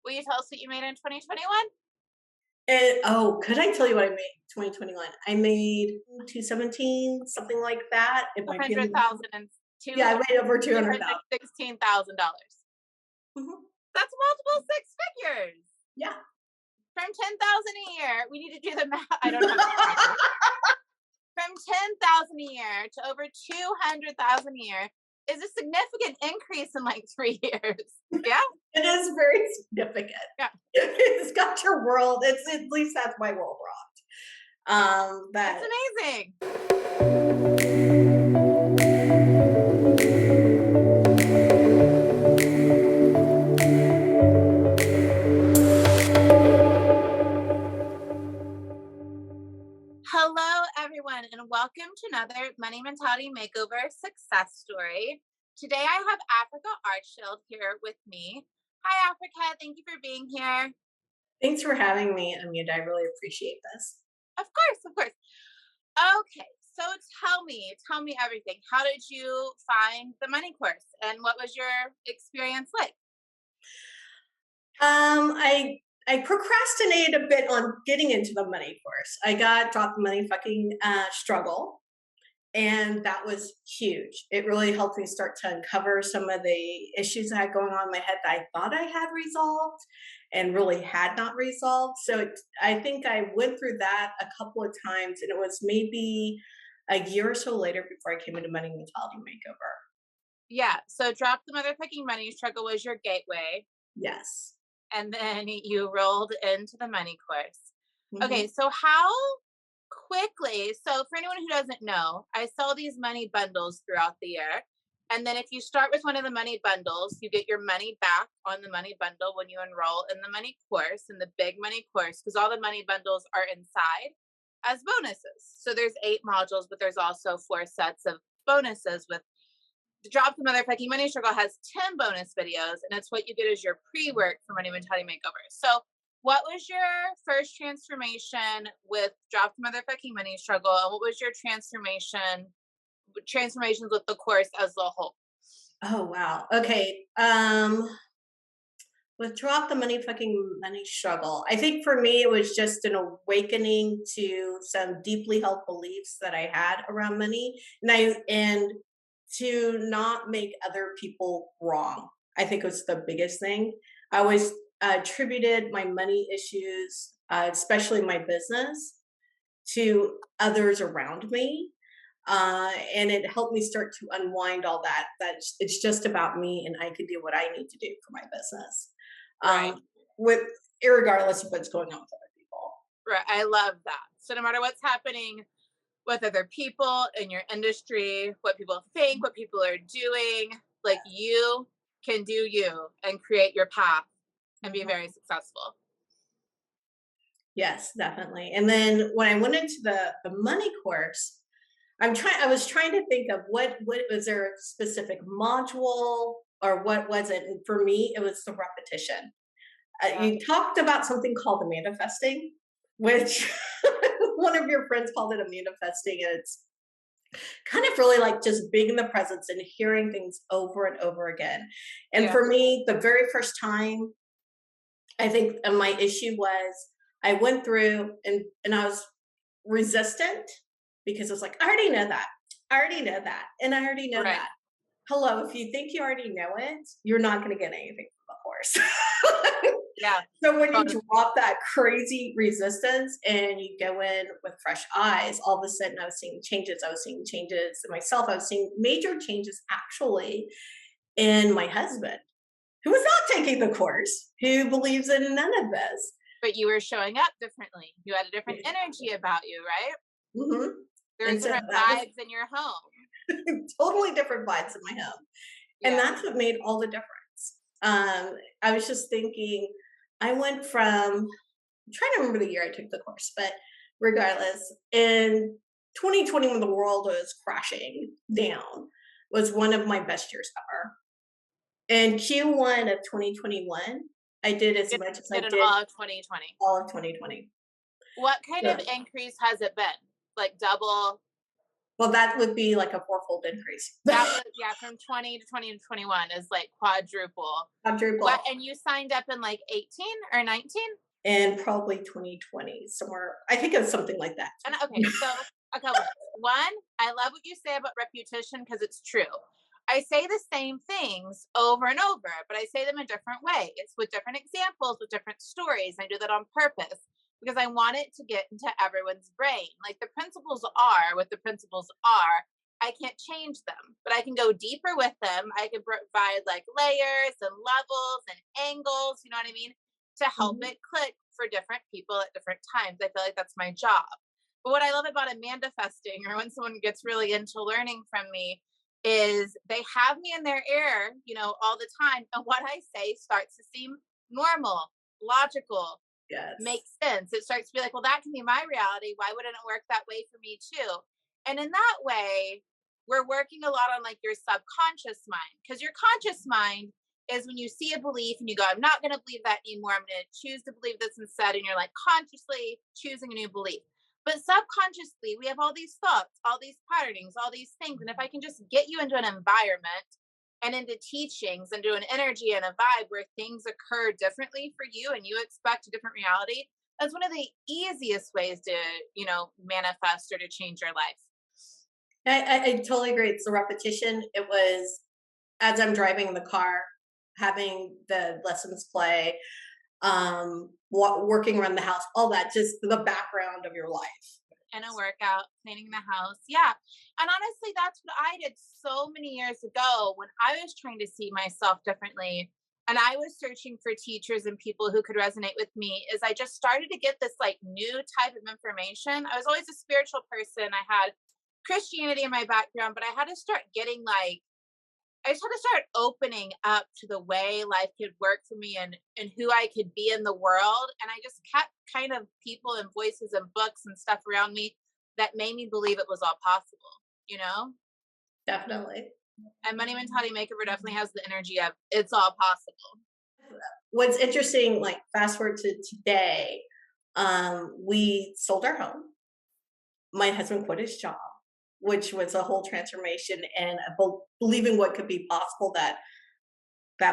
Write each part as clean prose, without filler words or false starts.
Will you tell us what you made in 2021? Could I tell you what I made in 2021? I made 217, something like that. It might be in the 200,000 and yeah, I made over 200,000. $216,000. Mhm. That's multiple six figures. Yeah. From 10,000 a year, we need to do the math. I don't have the From 10,000 a year to over 200,000 a year is a significant increase in like 3 years. Yeah. It is very significant. Yeah. It's got your world. It's at least that's my world rocked. That's amazing. Hello, everyone, and welcome to another Money Mentality Makeover success story. Today, I have Africa Archield here with me. Hi, Africa. Thank you for being here. Thanks for having me, Amanda. I really appreciate this. Of course, of course. Okay, so tell me everything. How did you find the money course, and what was your experience like? I procrastinated a bit on getting into the money course. I got dropped the money fucking struggle, and that was huge. It really helped me start to uncover some of the issues I had going on in my head that I thought I had resolved and really had not resolved. I think I went through that a couple of times, and it was maybe a year or so later before I came into Money Mentality Makeover. Yeah, so drop the motherfucking money struggle was your gateway, Yes. and then you rolled into the money course. Okay, Mhm. so how quickly, so for anyone who doesn't know, I sell these money bundles throughout the year. And then if you start with one of the money bundles, you get your money back on the money bundle when you enroll in the money course, in the big money course, because all the money bundles are inside as bonuses. So there's 8 modules, but there's also 4 sets of bonuses with the Drop the Motherfucking Money Struggle has 10 bonus videos, and it's what you get as your pre-work for Money Mentality Makeover. So what was your first transformation with Drop the Motherfucking Money Struggle, and what was your transformations with the course as a whole? Oh wow. Okay. With Drop the Money Struggle, I think for me it was just an awakening to some deeply held beliefs that I had around money, and to not make other people wrong. I think was the biggest thing. I always attributed my money issues, especially my business, to others around me, and it helped me start to unwind all that. That it's just about me, and I can do what I need to do for my business, Right. with irregardless of what's going on with other people. Right. I love that. So no matter what's happening with other people in your industry, what people think, what people are doing, like you can do you and create your path and be Mhm. very successful. Yes, definitely. And then when I went into the money course, I was trying to think of what was there a specific module or what was it? And for me, it was the repetition. Yeah. You talked about something called the manifesting, which one of your friends called it a manifesting. And it's kind of really like just being in the presence and hearing things over and over again. And Yeah. for me, the very first time, I think my issue was I went through and I was resistant because it's like, I already know that. I already know that. And I already know Right. that. Hello, if you think you already know it, you're not going to get anything from the course. Yeah. So when you Totally. drop that crazy resistance and you go in with fresh eyes, all of a sudden I was seeing changes. I was seeing changes in myself. I was seeing major changes actually in my husband, who was not taking the course, who believes in none of this. But you were showing up differently. You had a different energy about you, right? Hmm. There's And so different that was vibes in your home. totally different vibes in my home. And Yeah. that's what made all the difference. I was just thinking, I went from, I'm trying to remember the year I took the course, but regardless, in 2020, when the world was crashing down, was one of my best years ever. In Q1 of 2021, I did as Did, much as I did in did all of 2020. all of 2020. What kind of So increase has it been? Like double? Well, that would be like a fourfold increase. That was, yeah, from 20 to 20 to 21 is like quadruple. What, Quadruple. and you signed up in like 18 or 19? And probably 2020, somewhere. I think it was something like that. And okay, so a couple things. One, I love what you say about repetition because it's true. I say the same things over and over, but I say them in different ways with different examples, with different stories. I do that on purpose because I want it to get into everyone's brain. Like the principles are what the principles are. I can't change them, but I can go deeper with them. I can provide like layers and levels and angles, you know what I mean? To help Mhm. it click for different people at different times. I feel like that's my job. But what I love about a manifesting or when someone gets really into learning from me is they have me in their ear, you know, all the time. And what I say starts to seem normal, logical, Yes. makes sense. It starts to be like, well, that can be my reality. Why wouldn't it work that way for me too? And in that way, we're working a lot on like your subconscious mind because your conscious mind is when you see a belief and you go, I'm not going to believe that anymore. I'm going to choose to believe this instead. And you're like consciously choosing a new belief. But subconsciously, we have all these thoughts, all these patternings, all these things. And if I can just get you into an environment and into teachings and do an energy and a vibe where things occur differently for you and you expect a different reality, that's one of the easiest ways to, you know, manifest or to change your life. I totally agree. It's the repetition. It was as I'm driving in the car, having the lessons play, working around the house, all that, just the background of your life. In a workout, cleaning the house. Yeah. And honestly, that's what I did so many years ago when I was trying to see myself differently. And I was searching for teachers and people who could resonate with me. Is I just started to get this like new type of information. I was always a spiritual person. I had Christianity in my background, but I had to start getting like I just had to start opening up to the way life could work for me and who I could be in the world. And I just kept kind of people and voices and books and stuff around me that made me believe it was all possible, you know? Definitely. And Money Mentality Makeover definitely has the energy of it's all possible. What's interesting, like fast forward to today, we sold our home. My husband quit his job, which was a whole transformation and believing what could be possible that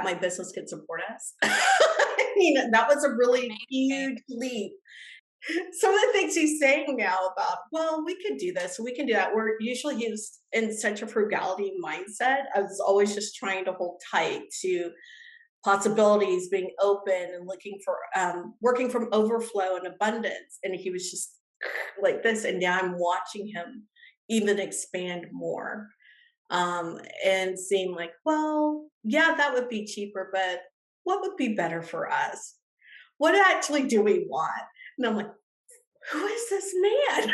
my business could support us. I mean, that was a really Amazing. huge leap. Some of the things he's saying now about, well, we could do this, we can do that. We're usually he's in such a frugality mindset. I was always just trying to hold tight to possibilities, being open and looking for working from overflow and abundance. And he was just like this. And now I'm watching him even expand more. And seeing like, well, yeah, that would be cheaper, but what would be better for us? What actually do we want? And I'm like, who is this man?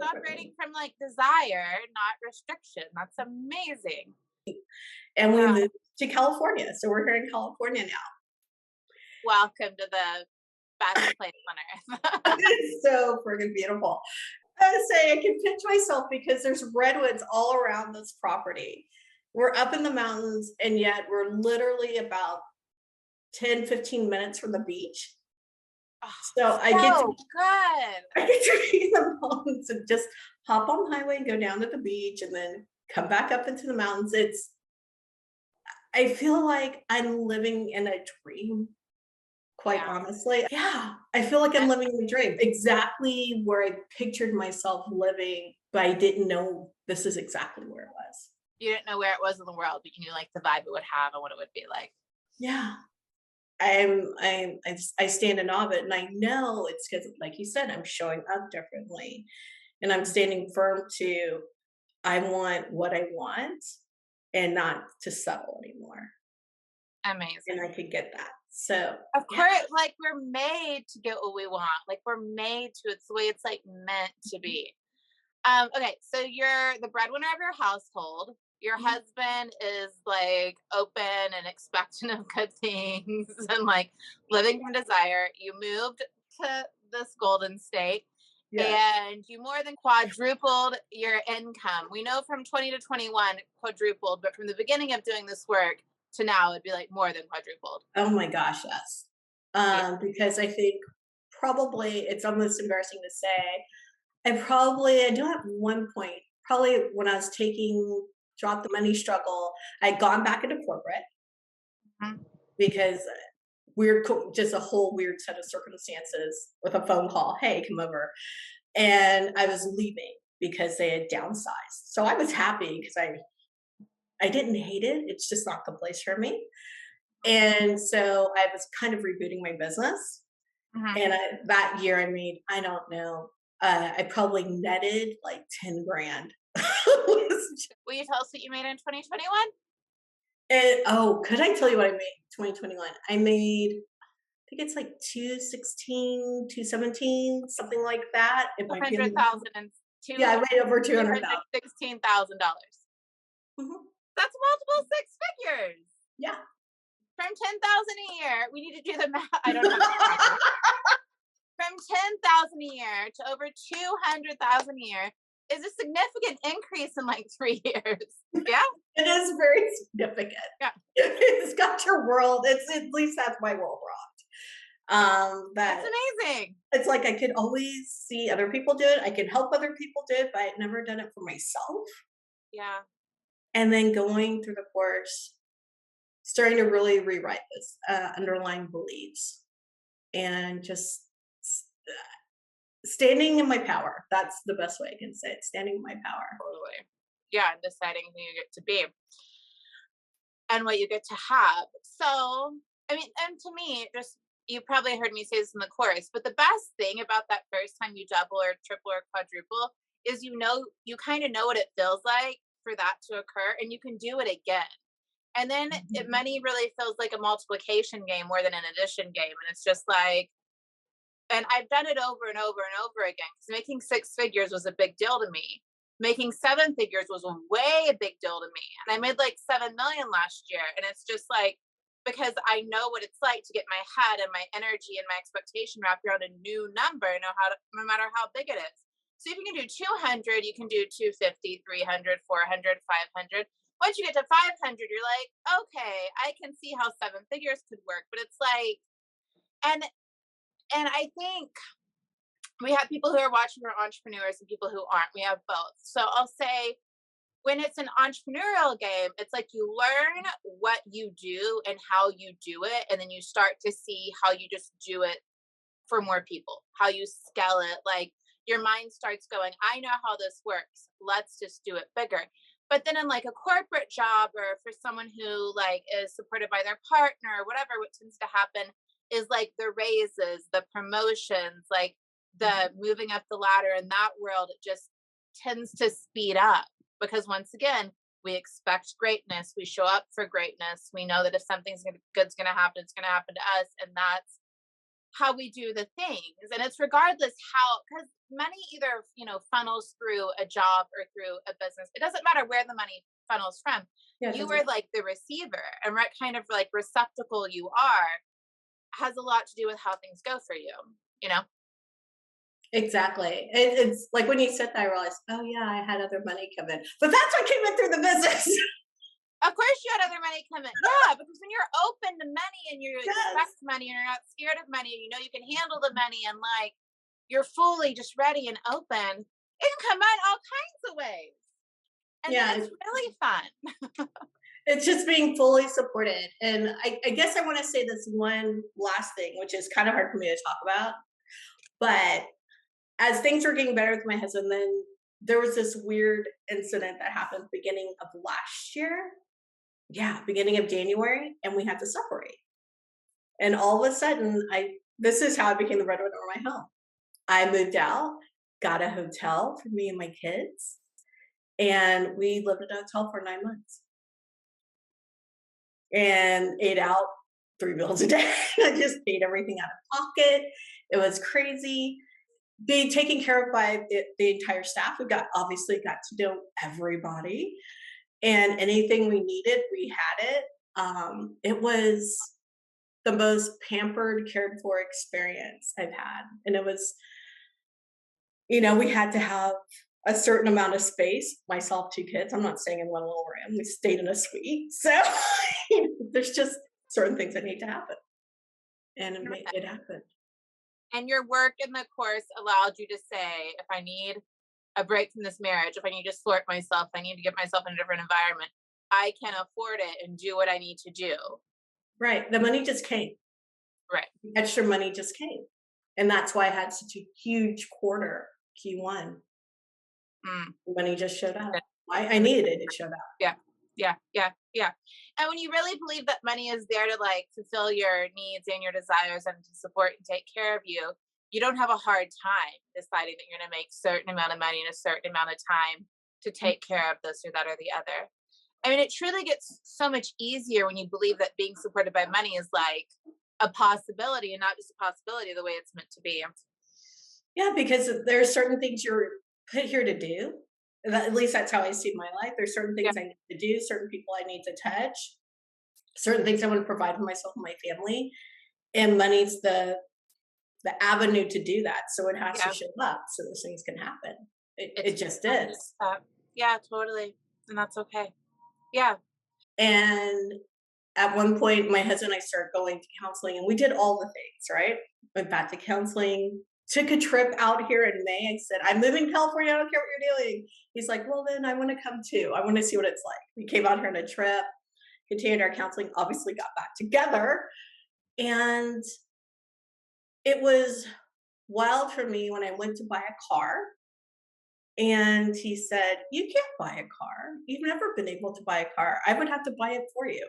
Operating from like desire, not restriction. That's amazing. And we Yeah. moved to California. So we're here in California now. Welcome to the best place on earth. It's so friggin' beautiful. I would say I can pinch myself because there's redwoods all around this property. We're up in the mountains, and yet we're literally about 10, 15 minutes from the beach. So So good. I get to be in the mountains and just hop on the highway and go down to the beach and then come back up into the mountains. I feel like I'm living in a dream, quite Yeah. honestly. Yeah, I feel like I'm And living a dream, exactly where I pictured myself living, but I didn't know this is exactly where it was. you didn't know where it was in the world, but you knew like the vibe it would have and what it would be like. Yeah. I stand in awe of it, and I know it's because, like you said, I'm showing up differently, and I'm standing firm to I want what I want, and not to settle anymore, and Amazing. I could get that. So Of yeah, course, like we're made to get what we want. Like we're made to. It's the way it's like meant to be. Okay, so you're the breadwinner of your household. Your mhm, husband is like open and expectant of good things and like living from desire. You moved to this golden state yes. and you more than quadrupled your income. We know from 20 to 21 quadrupled, but from the beginning of doing this work to now, it'd be like more than quadrupled. Oh my gosh, yes. Yeah. Because I think probably it's almost embarrassing to say, I do at one point probably when I was taking Drop the Money Struggle, I'd gone back into corporate Mhm. because just a whole weird set of circumstances with a phone call, hey, come over. And I was leaving because they had downsized. So I was happy because I didn't hate it. It's just not the place for me. And so I was kind of rebooting my business. Mhm. And that year I made, I don't know, I probably netted like 10 grand. Will you tell us what you made in 2021? And oh, could I tell you what I made in 2021? I made, I think it's like 216, 217, something like that. If Two my hundred family, thousand and yeah, I made over 200,000. $216,000. Mhm. That's multiple six figures. Yeah. From 10,000 a year, we need to do the math. I don't have the calculator. From 10,000 a year to over 200,000 a year is a significant increase in like 3 years. Yeah, It is very significant. yeah, It's got your world. It's at least that's my world rocked. that's That amazing. it's like I could always see other people do it. I could help other people do it, but I'd never done it for myself. Yeah, And then going through the course, starting to really rewrite this underlying beliefs and just standing in my power. That's the best way I can say it. Standing in my power. totally. Yeah, and deciding who you get to be and what you get to have. So, I mean, and to me, just you probably heard me say this in the course, but the best thing about that first time you double or triple or quadruple is you kind of know what it feels like for that to occur and you can do it again. And then Mhm. money really feels like a multiplication game more than an addition game. And it's just like, and I've done it over and over and over again because making six figures was a big deal to me. Making seven figures was way a big deal to me. And I made like 7 million last year. And it's just like, because I know what it's like to get my head and my energy and my expectation wrapped around a new number, know how to, no matter how big it is. So if you can do 200, you can do 250, 300, 400, 500. Once you get to 500, you're like, okay, I can see how seven figures could work. But it's like, and I think we have people who are watching who are entrepreneurs and people who aren't. We have both. So I'll say when it's an entrepreneurial game, it's like you learn what you do and how you do it, and then you start to see how you just do it for more people, how you scale it. Like your mind starts going, I know how this works. Let's just do it bigger. But then in like a corporate job or for someone who like is supported by their partner or whatever, what tends to happen is like the raises, the promotions, like the moving up the ladder in that world, it just tends to speed up because once again, we expect greatness. We show up for greatness. We know that if something's good's going to happen, it's going to happen to us. And that's how we do the things. And it's regardless how, because money either, funnels through a job or through a business. It doesn't matter where the money funnels from. Yeah, it You doesn't. are like the receiver, and what kind of like receptacle you are has a lot to do with how things go for you, you know? Exactly. It's like when you said that, I realized, oh yeah, I had other money come in, but that's what came in through the business. Of course, you had other money come in. Yeah, because when you're open to money and you Yes. expect money and you're not scared of money and you know you can handle the money and like you're fully just ready and open, it can come out all kinds of ways. And then Yeah, it's really fun. it's just being fully supported. And I guess I want to say this one last thing, which is kind of hard for me to talk about. But as things were getting better with my husband, then there was this weird incident that happened beginning of last year. Yeah, beginning of January, and we had to separate. And all of a sudden, this is how I became the breadwinner of my home. I moved out, got a hotel for me and my kids, and we lived in a hotel for 9 months and ate out 3 meals a day. I just paid everything out of pocket. It was crazy. Being taken care of by the entire staff. We obviously got to know everybody, and anything we needed, we had it. It was the most pampered, cared for experience I've had, and it was, we had to have a certain amount of space. Myself, two kids. I'm not staying in one little room. We stayed in a suite, so there's just certain things that need to happen, and it happened. And your work in the course allowed you to say, if I need a break from this marriage, if I need to sort myself, I need to get myself in a different environment, I can afford it and do what I need to do. Right. The money just came. Right. Extra money just came. And that's why I had such a huge quarter Q1. Mm. Money just showed up. I needed it. It showed up. Yeah. Yeah. Yeah. Yeah. And when you really believe that money is there to like fulfill your needs and your desires and to support and take care of you, you don't have a hard time deciding that you're going to make certain amount of money in a certain amount of time to take care of this or that or the other. I mean, it truly gets so much easier when you believe that being supported by money is like a possibility and not just a possibility the way it's meant to be. Yeah, because there are certain things you're put here to do. At least that's how I see my life. There's certain Yeah. things I need to do, certain people I need to touch, certain things I want to provide for myself and my family. And money's the avenue to do that. So it has to Yeah. show up so those things can happen. It It's just exactly is. like that. Yeah, totally. And that's okay. Yeah. And at one point, my husband and I started going to counseling, and we did all the things, right? Went back to counseling, took a trip out here in May. I said, I'm moving to California. I don't care what you're doing. He's like, well, then I want to come too. I want to see what it's like. We came out here on a trip, continued our counseling, obviously got back together. And it was wild for me when I went to buy a car. And he said, you can't buy a car. You've never been able to buy a car. I would have to buy it for you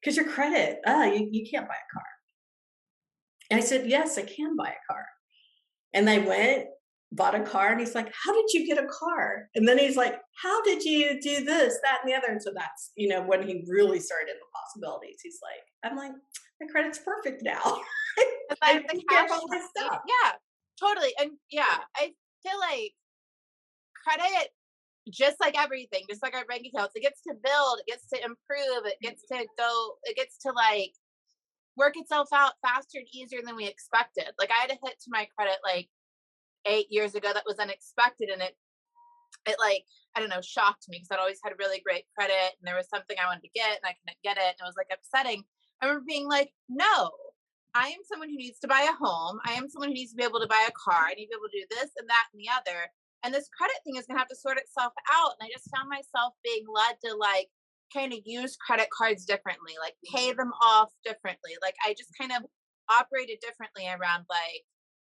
because your credit, you can't buy a car. And I said, yes, I can buy a car. And I went, bought a car, and he's like, how did you get a car? And then he's like, how did you do this, that, and the other? And so that's, when he really started the possibilities. He's like, I'm like, my credit's perfect now. But I that's the take care of cash all my money. stuff. Yeah, totally. And yeah, I feel like credit, just like everything, just like our bank accounts, it gets to build, it gets to improve, it gets to go, it gets to like work itself out faster and easier than we expected. Like I had a hit to my credit like 8 years ago that was unexpected, and it like, I don't know, shocked me because I'd always had really great credit and there was something I wanted to get and I couldn't get it. And it was like upsetting. I remember being like, no, I am someone who needs to buy a home. I am someone who needs to be able to buy a car. I need to be able to do this and that and the other. And this credit thing is going to have to sort itself out. And I just found myself being led to like kind of use credit cards differently, like pay them off differently. Like I just kind of operated differently around like,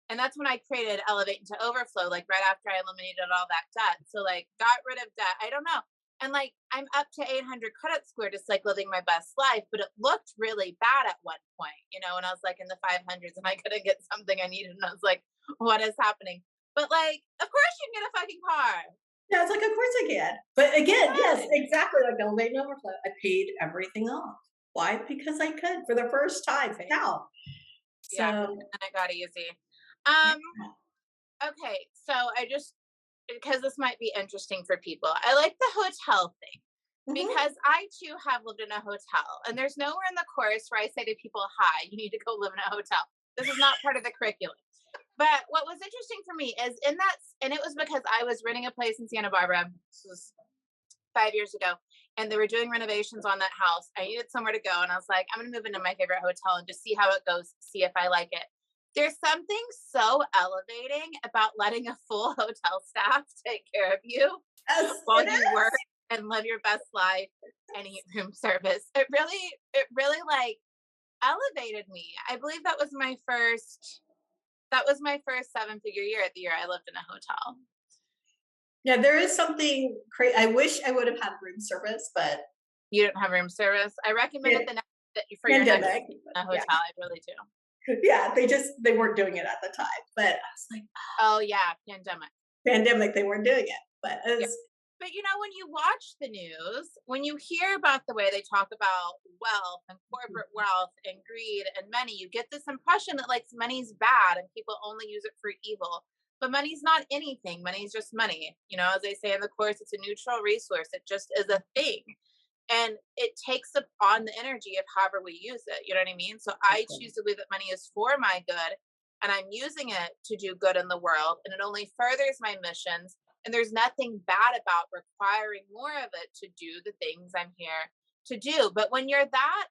and that's when I created Elevate into Overflow, like right after I eliminated all that debt. So like got rid of debt. I don't know. And like I'm up to 800 credit score, just like living my best life. But it looked really bad at one point, and I was like in the 500s and I couldn't get something I needed. And I was like, what is happening? But like, of course you can get a fucking car. Yeah, it's like, of course I can. But again, yes, Good. exactly like Elevate and Overflow. I paid everything off. Why? Because I could for the first time. Now. Yeah. So And it got easy. yeah. Um, okay. So because this might be interesting for people, I like the hotel thing. Mhm. Because I too have lived in a hotel, and there's nowhere in the course where I say to people, hi, you need to go live in a hotel. This is not part of the curriculum. But what was interesting for me is in that, and it was because I was renting a place in Santa Barbara. This was 5 years ago, and they were doing renovations on that house. I needed somewhere to go, and I was like, I'm going to move into my favorite hotel and just see how it goes, see if I like it. There's something so elevating about letting a full hotel staff take care of you Yes, while it you work is. and live your best life and eat room service. It really like elevated me. I believe that was my first 7-figure year, the year I lived in a hotel. Yeah, there is something crazy. I wish I would have had room service, but You didn't have room service. I recommend it pan- for your next pandemic. in a hotel. Yeah, I really do. yeah. They weren't doing it at the time, but I was like, Oh yeah, pandemic. pandemic, they weren't doing it. But Yeah. as But when you watch the news, when you hear about the way they talk about wealth and corporate wealth and greed and money, you get this impression that like money's bad and people only use it for evil. But money's not anything. Money's just money. As they say in the course, it's a neutral resource. It just is a thing. And it takes up on the energy of however we use it. You know what I mean? So I choose to believe that money is for my good and I'm using it to do good in the world. And it only furthers my missions. And there's nothing bad about requiring more of it to do the things I'm here to do. But when you're that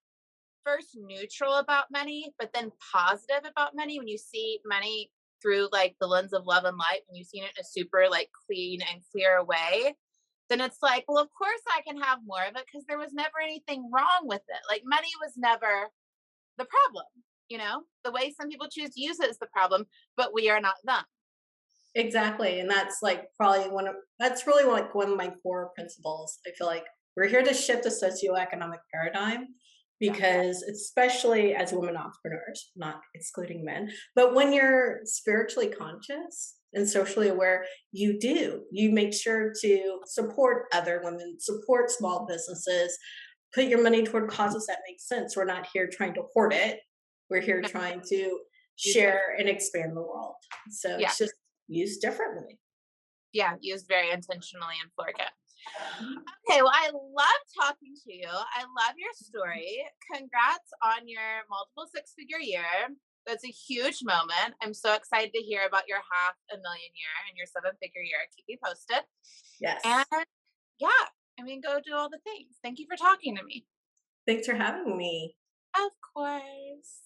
first neutral about money, but then positive about money, when you see money through like the lens of love and light, when you've seen it in a super like clean and clear way, then it's like, well, of course I can have more of it because there was never anything wrong with it. Like money was never the problem, you know? The way some people choose to use it is the problem, but we are not them. Exactly, and that's, like, probably that's really, like, one of my core principles. I feel like we're here to shift the socioeconomic paradigm Yeah. because especially as women entrepreneurs, not excluding men, but when you're spiritually conscious and socially aware, you make sure to support other women, support small businesses, put your money toward causes that make sense. We're not here trying to hoard it. We're here No, trying to use wisdom. share and expand the world. So Yeah. it's just used differently. Yeah. Used very intentionally and for good. Mhm. Okay. Well, I love talking to you. I love your story. Congrats on your multiple six-figure year. That's a huge moment. I'm so excited to hear about your half a million year and your seven-figure year. Keep me posted. And Yes. yeah, I mean, go do all the things. Thank you for talking to me. Thanks for having me. Of course.